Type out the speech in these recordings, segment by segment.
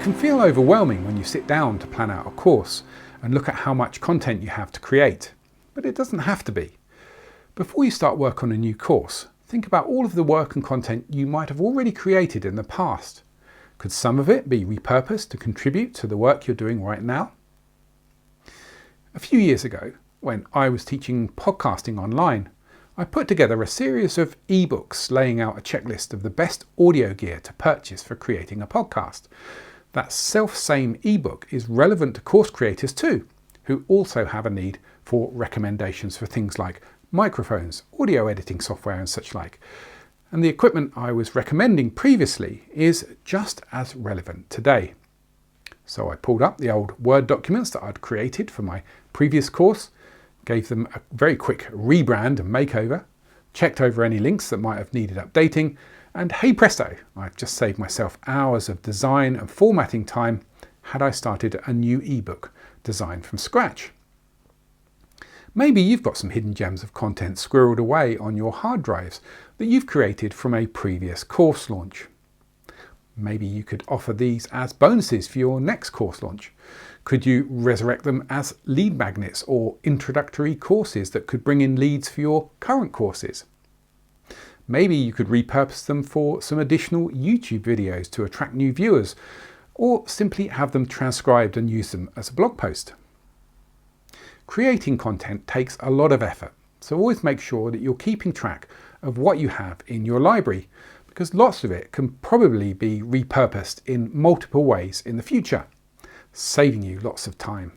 can feel overwhelming when you sit down to plan out a course and look at how much content you have to create, but it doesn't have to be. Before you start work on a new course, think about all of the work and content you might have already created in the past. Could some of it be repurposed to contribute to the work you're doing right now? A few years ago, when I was teaching podcasting online, I put together a series of ebooks laying out a checklist of the best audio gear to purchase for creating a podcast. That self-same ebook is relevant to course creators too, who also have a need for recommendations for things like microphones, audio editing software and such like. And the equipment I was recommending previously is just as relevant today. So I pulled up the old Word documents that I'd created for my previous course, gave them a very quick rebrand and makeover, checked over any links that might have needed updating, and hey presto, I've just saved myself hours of design and formatting time had I started a new ebook designed from scratch. Maybe you've got some hidden gems of content squirreled away on your hard drives that you've created from a previous course launch. Maybe you could offer these as bonuses for your next course launch. Could you resurrect them as lead magnets or introductory courses that could bring in leads for your current courses? Maybe you could repurpose them for some additional YouTube videos to attract new viewers, or simply have them transcribed and use them as a blog post. Creating content takes a lot of effort, so always make sure that you're keeping track of what you have in your library, because lots of it can probably be repurposed in multiple ways in the future, saving you lots of time.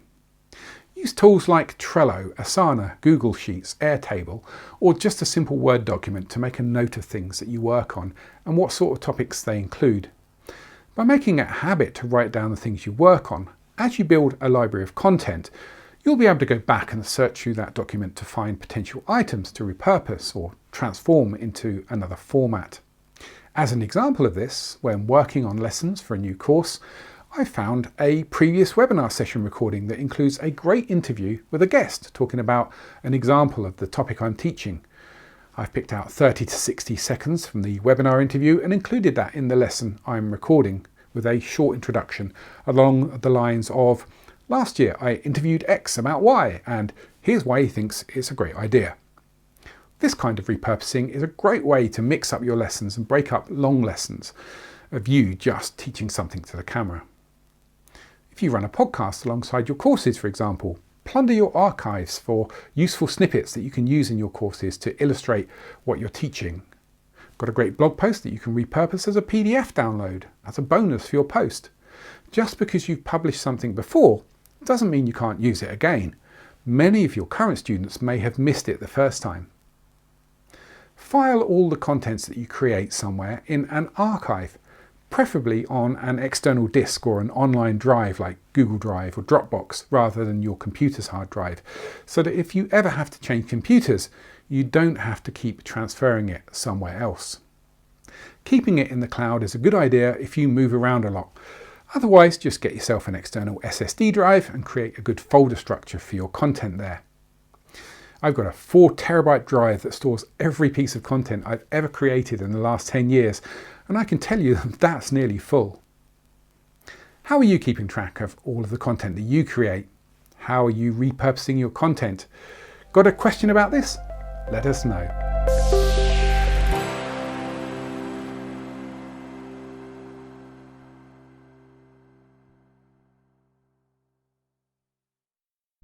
Use tools like Trello, Asana, Google Sheets, Airtable, or just a simple Word document to make a note of things that you work on and what sort of topics they include. By making it a habit to write down the things you work on, as you build a library of content, you'll be able to go back and search through that document to find potential items to repurpose or transform into another format. As an example of this, when working on lessons for a new course, I found a previous webinar session recording that includes a great interview with a guest talking about an example of the topic I'm teaching. I've picked out 30 to 60 seconds from the webinar interview and included that in the lesson I'm recording with a short introduction along the lines of, "Last year I interviewed X about Y, and here's why he thinks it's a great idea." This kind of repurposing is a great way to mix up your lessons and break up long lessons of you just teaching something to the camera. If you run a podcast alongside your courses, for example, plunder your archives for useful snippets that you can use in your courses to illustrate what you're teaching. Got a great blog post that you can repurpose as a PDF download, as a bonus for your post. Just because you've published something before doesn't mean you can't use it again. Many of your current students may have missed it the first time. File all the contents that you create somewhere in an archive, preferably on an external disk or an online drive like Google Drive or Dropbox rather than your computer's hard drive, so that if you ever have to change computers, you don't have to keep transferring it somewhere else. Keeping it in the cloud is a good idea if you move around a lot. Otherwise, just get yourself an external SSD drive and create a good folder structure for your content there. I've got a 4 terabyte drive that stores every piece of content I've ever created in the last 10 years, and I can tell you that's nearly full. How are you keeping track of all of the content that you create? How are you repurposing your content? Got a question about this? Let us know.